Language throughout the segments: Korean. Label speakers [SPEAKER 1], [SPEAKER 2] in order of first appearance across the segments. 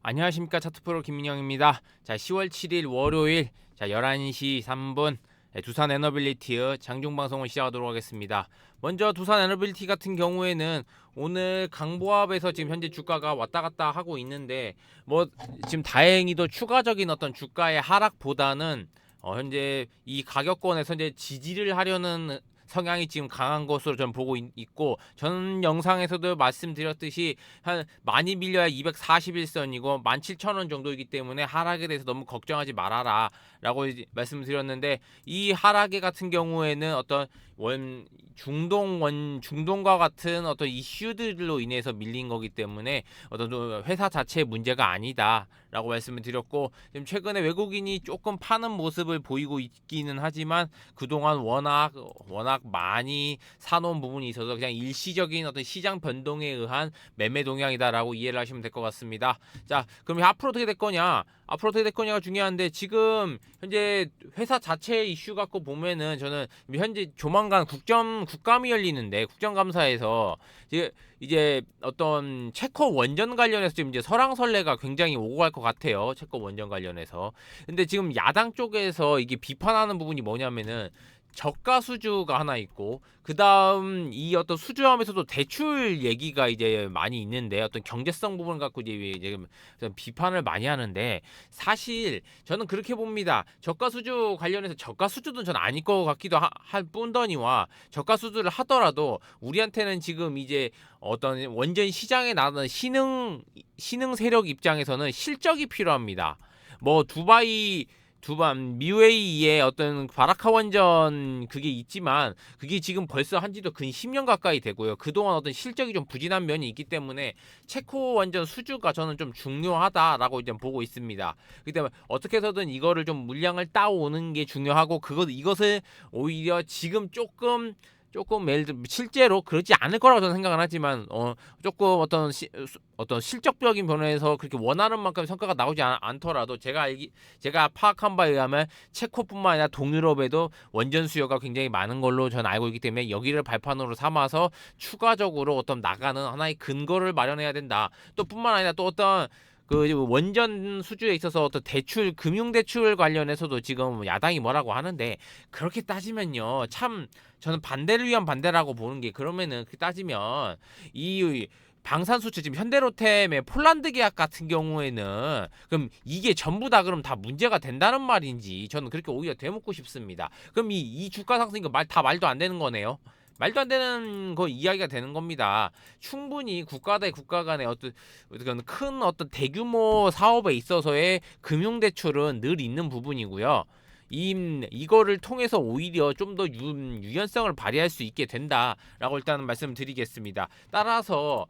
[SPEAKER 1] 안녕하십니까, 차트프로 김민영입니다. 자, 10월 7일 월요일 11시 3분 두산 에너빌리티의 장중방송을 시작하도록 하겠습니다. 먼저 두산 에너빌리티 같은 경우에는 오늘 강보합에서 지금 현재 주가가 왔다 갔다 하고 있는데 뭐 지금 다행히도 추가적인 어떤 주가의 하락보다는 현재 이 가격권에서 이제 지지를 하려는 성향이 지금 강한 것으로 저는 보고 있고, 전 영상에서도 말씀드렸듯이 한 많이 밀려야 241선이고 17,000원 정도이기 때문에 하락에 대해서 너무 걱정하지 말아라 라고 말씀드렸는데, 이 하락에 같은 경우에는 어떤 중동과 같은 어떤 이슈들로 인해서 밀린 거기 때문에 어떤 회사 자체의 문제가 아니다라고 말씀을 드렸고, 지금 최근에 외국인이 조금 파는 모습을 보이고 있기는 하지만 그동안 워낙 많이 사놓은 부분이 있어서 그냥 일시적인 어떤 시장 변동에 의한 매매 동향이다라고 이해를 하시면 될 것 같습니다. 자, 그럼 앞으로 어떻게 될 거냐? 앞으로 어떻게 될 거냐가 중요한데, 지금 현재 회사 자체의 이슈 갖고 보면은 저는 현재 조만간 국감이 열리는데, 국정감사에서 이제 어떤 체코 원전 관련해서 지금 이제 설왕설래가 굉장히 오고 갈 것 같아요. 체코 원전 관련해서. 근데 지금 야당 쪽에서 이게 비판하는 부분이 뭐냐면은, 저가 수주가 하나 있고, 그 다음 이 어떤 수주하면서도 대출 얘기가 이제 많이 있는데, 어떤 경제성 부분 갖고 이제 비판을 많이 하는데, 사실 저는 그렇게 봅니다. 저가 수주 관련해서 저가 수주도 전 아닐 것 같기도 할 뿐더니와, 저가 수주를 하더라도 우리한테는 지금 이제 어떤 원전 시장에 나가는 신흥 세력 입장에서는 실적이 필요합니다. 뭐 미웨이의 어떤 바라카 원전 그게 있지만, 그게 지금 벌써 한지도 근 10년 가까이 되고요. 그동안 어떤 실적이 좀 부진한 면이 있기 때문에 체코 원전 수주가 저는 좀 중요하다라고 이제 보고 있습니다. 그렇기 때문에 어떻게 해서든 이거를 좀 물량을 따오는 게 중요하고, 이것을 오히려 지금 조금 예를 들어 실제로 그렇지 않을 거라고 저는 생각은 하지만, 조금 어떤 실적적인 면에서 그렇게 원하는 만큼 성과가 나오지 않더라도, 제가 파악한 바에 의하면 체코뿐만 아니라 동유럽에도 원전 수요가 굉장히 많은 걸로 저는 알고 있기 때문에, 여기를 발판으로 삼아서 추가적으로 어떤 나가는 하나의 근거를 마련해야 된다. 또 뿐만 아니라 또 어떤 그 원전 수주에 있어서 어떤 금융 대출 관련해서도 지금 야당이 뭐라고 하는데, 그렇게 따지면요, 참 저는 반대를 위한 반대라고 보는 게, 그러면은 그렇게 따지면 이 방산수출 지금 현대로템의 폴란드 계약 같은 경우에는 그럼 이게 전부 다 그럼 다 문제가 된다는 말인지, 저는 그렇게 오히려 되묻고 싶습니다. 그럼 이 주가 상승 이거 말도 안 되는 거네요. 말도 안 되는 거 이야기가 되는 겁니다. 충분히 국가 대 국가 간의 어떤 큰 어떤 대규모 사업에 있어서의 금융 대출은 늘 있는 부분이고요. 이거를 통해서 오히려 좀 더 유연성을 발휘할 수 있게 된다라고 일단은 말씀드리겠습니다. 따라서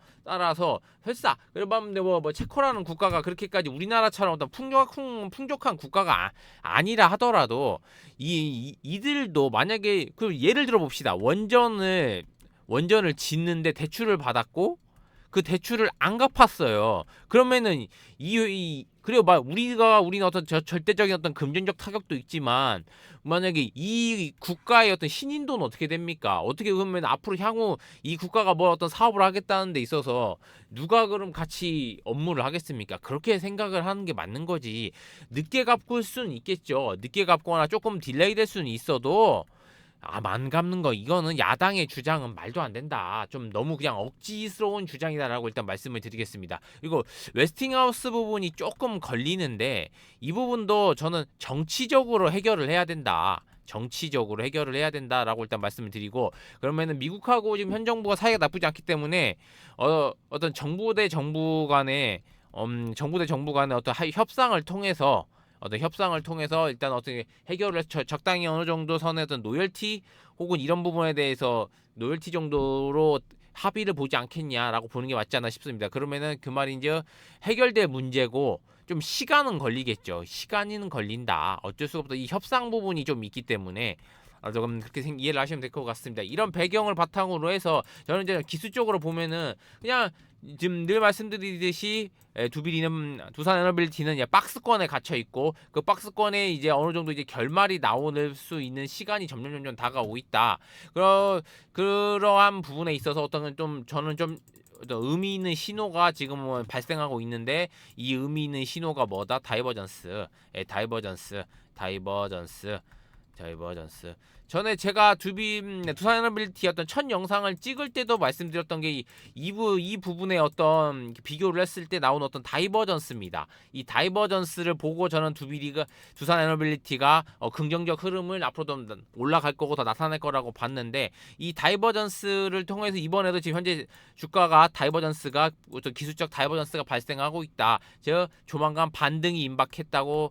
[SPEAKER 1] 설사 그러면 뭐 체코라는 국가가 그렇게까지 우리나라처럼 어떤 풍족한 국가가 아니라 하더라도, 이들도 만약에 그 예를 들어 봅시다. 원전을 짓는데 대출을 받았고 그 대출을 안 갚았어요. 그러면은 그리고 우리는 어떤 절대적인 어떤 금전적 타격도 있지만, 만약에 이 국가의 어떤 신인도는 어떻게 됩니까? 어떻게 보면 앞으로 향후 이 국가가 뭐 어떤 사업을 하겠다는 데 있어서 누가 그럼 같이 업무를 하겠습니까? 그렇게 생각을 하는 게 맞는 거지. 늦게 갚을 수는 있겠죠. 늦게 갚거나 조금 딜레이 될 수는 있어도, 안 갚는 거, 이거는 야당의 주장은 말도 안 된다. 좀 너무 그냥 억지스러운 주장이다라고 일단 말씀을 드리겠습니다. 그리고 웨스팅하우스 부분이 조금 걸리는데, 이 부분도 저는 정치적으로 해결을 해야 된다. 정치적으로 해결을 해야 된다라고 일단 말씀을 드리고, 그러면은 미국하고 지금 현 정부가 사이가 나쁘지 않기 때문에 어떤 정부 대 정부 간의 어떤 협상을 통해서 일단 어떻게 해결을 해서 적당히 어느 정도 선의 어떤 노열티 혹은 이런 부분에 대해서 노열티 정도로 합의를 보지 않겠냐라고 보는 게 맞지 않나 싶습니다. 그러면은 그 말인지 해결될 문제고, 좀 시간은 걸리겠죠. 시간은 걸린다. 어쩔 수가 없다. 이 협상 부분이 좀 있기 때문에 조금 그렇게 이해를 하시면 될 것 같습니다. 이런 배경을 바탕으로 해서 저는 이제 기술적으로 보면은 그냥 지금 늘 말씀드리듯이, 두산 에너빌리티는 박스권에 gat혀 있고, 그 박스권에 이제 어느 정도 이제 결말이 나올 수 있는 시간이 점점 다가오고 있다. 그러한 부분에 있어서 저는 좀 어떤 의미 있는 신호가 지금은 발생하고 있는데 이 의미 있는 신호가 뭐다? 다이버전스. 다이버전스. 전에 제가 두산 에너빌리티 어떤 첫 영상을 찍을 때도 말씀드렸던 게 이 부분의 어떤 비교를 했을 때 나온 어떤 다이버전스입니다. 이 다이버전스를 보고 저는 두산 에너빌리티가 긍정적 흐름을 앞으로도 올라갈 거고 더 나타날 거라고 봤는데 이 다이버전스를 통해서 이번에도 지금 현재 주가가 다이버전스가 기술적 다이버전스가 발생하고 있다. 즉 조만간 반등이 임박했다고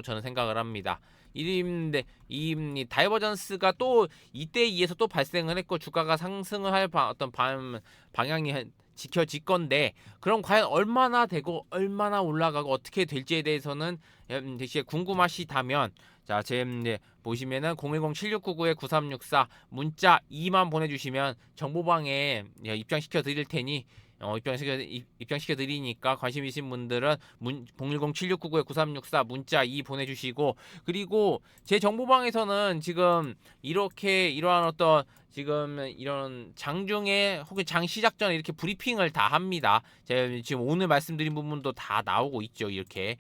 [SPEAKER 1] 저는 생각을 합니다. 이 다이버전스가 또 이때에 의해서 또 발생을 했고 주가가 상승을 할 방향이 지켜질 건데 그럼 과연 얼마나 되고 얼마나 올라가고 어떻게 될지에 대해서는 되게 궁금하시다면 자, 보시면은 010-7699-9364 문자 2만 보내주시면 정보방에 입장시켜 드릴 테니 입장시켜 드리니까 관심 있으신 분들은 010-7699-9364 문자 2 보내주시고 그리고 제 정보방에서는 지금 이러한 어떤 지금 이런 장중에 혹은 장 시작 전에 이렇게 브리핑을 다 합니다. 제가 지금 오늘 말씀드린 부분도 다 나오고 있죠. 이렇게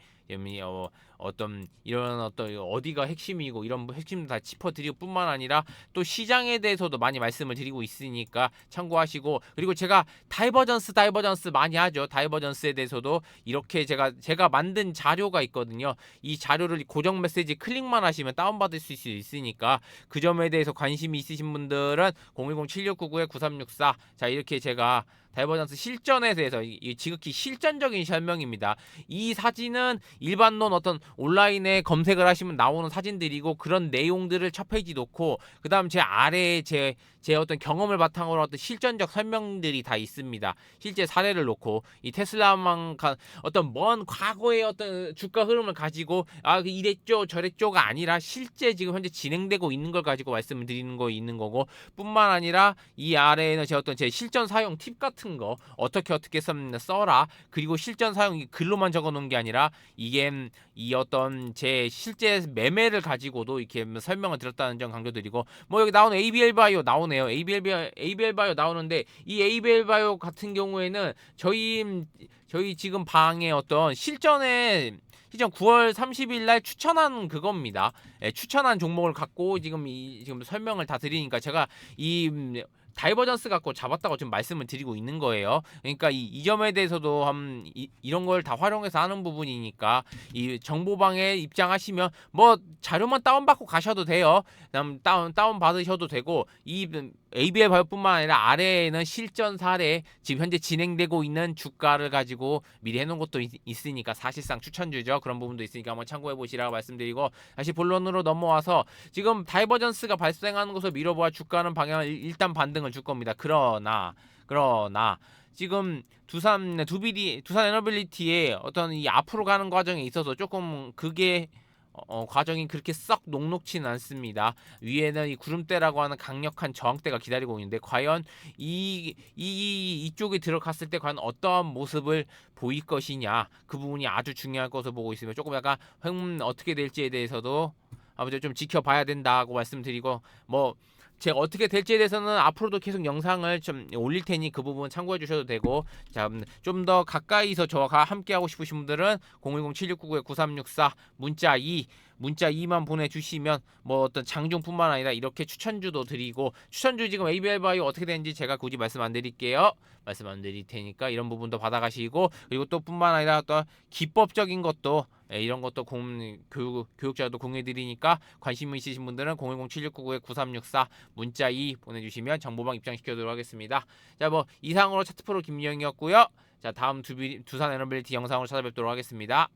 [SPEAKER 1] 어떤 어디가 핵심이고 이런 핵심도 다 짚어드리고 뿐만 아니라 또 시장에 대해서도 많이 말씀을 드리고 있으니까 참고하시고 그리고 제가 다이버전스 많이 하죠. 다이버전스에 대해서도 이렇게 제가 만든 자료가 있거든요. 이 자료를 고정 메시지 클릭만 하시면 다운받을 수 있으니까 그 점에 대해서 관심이 있으신 분들은 010-7699-9364 자 이렇게 제가 다이버전스 실전에 대해서 지극히 실전적인 설명입니다. 이 사진은 일반론 어떤 온라인에 검색을 하시면 나오는 사진들이고 그런 내용들을 첫 페이지 놓고 그다음 제 아래에 제 어떤 경험을 바탕으로 어떤 실전적 설명들이 다 있습니다. 실제 사례를 놓고 이 테슬라만 어떤 먼 과거의 어떤 주가 흐름을 가지고 이랬죠 저랬죠가 아니라 실제 지금 현재 진행되고 있는 걸 가지고 말씀을 드리는 거 있는 거고 뿐만 아니라 이 아래에는 제 실전 사용 팁 같은 거 어떻게 써라 그리고 실전 사용 글로만 적어 놓은 게 아니라 이게 이 어떤 제 실제 매매를 가지고도 이렇게 설명을 드렸다는 점 강조드리고 여기 나오는 ABL 바이오 나오네요. ABL 바이오 나오는데 이 ABL 바이오 같은 경우에는 저희 지금 방에 어떤 실전 9월 30일 날 추천한 그겁니다. 추천한 종목을 갖고 지금 설명을 다 드리니까 제가 이 다이버전스 갖고 잡았다고 지금 말씀을 드리고 있는 거예요. 그러니까 이 점에 대해서도 이런 걸 다 활용해서 하는 부분이니까 이 정보방에 입장하시면 자료만 다운받고 가셔도 돼요. 그다음 다운 받으셔도 되고 이 ABL 바이오뿐만 아니라 아래에는 실전 사례 지금 현재 진행되고 있는 주가를 가지고 미리 해놓은 것도 있으니까 사실상 추천주죠. 그런 부분도 있으니까 한번 참고해 보시라고 말씀드리고 다시 본론으로 넘어와서 지금 다이버전스가 발생하는 것을 미뤄보아 주가는 방향을 일단 반등을 줄 겁니다. 그러나 지금 두산 에너빌리티의 어떤 이 앞으로 가는 과정에 있어서 조금 그게 과정이 그렇게 썩 녹록치는 않습니다. 위에는 이 구름대라고 하는 강력한 저항대가 기다리고 있는데 과연 이쪽에 들어갔을 때 과연 어떠한 모습을 보일 것이냐 그 부분이 아주 중요할 것으로 보고 있으며 조금 약간 어떻게 될지에 대해서도 아무튼 좀 지켜봐야 된다고 말씀드리고 제가 어떻게 될지에 대해서는 앞으로도 계속 영상을 좀 올릴 테니 그 부분 참고해 주셔도 되고 좀 더 가까이서 저와 함께 하고 싶으신 분들은 010-7699-9364 문자 2만 보내주시면 어떤 장중뿐만 아니라 이렇게 추천주도 드리고 추천주 지금 ABL 바이오 어떻게 되는지 제가 굳이 말씀 안 드릴게요. 말씀 안 드릴 테니까 이런 부분도 받아가시고 그리고 또 뿐만 아니라 또 기법적인 것도 이런 것도 교육자도 공유해드리니까 관심 있으신 분들은 010-7699-9364 문자 2 보내주시면 정보방 입장시켜드리도록 하겠습니다. 자 이상으로 차트프로 김영이었고요. 자 다음 두산 에너빌리티 영상으로 찾아뵙도록 하겠습니다.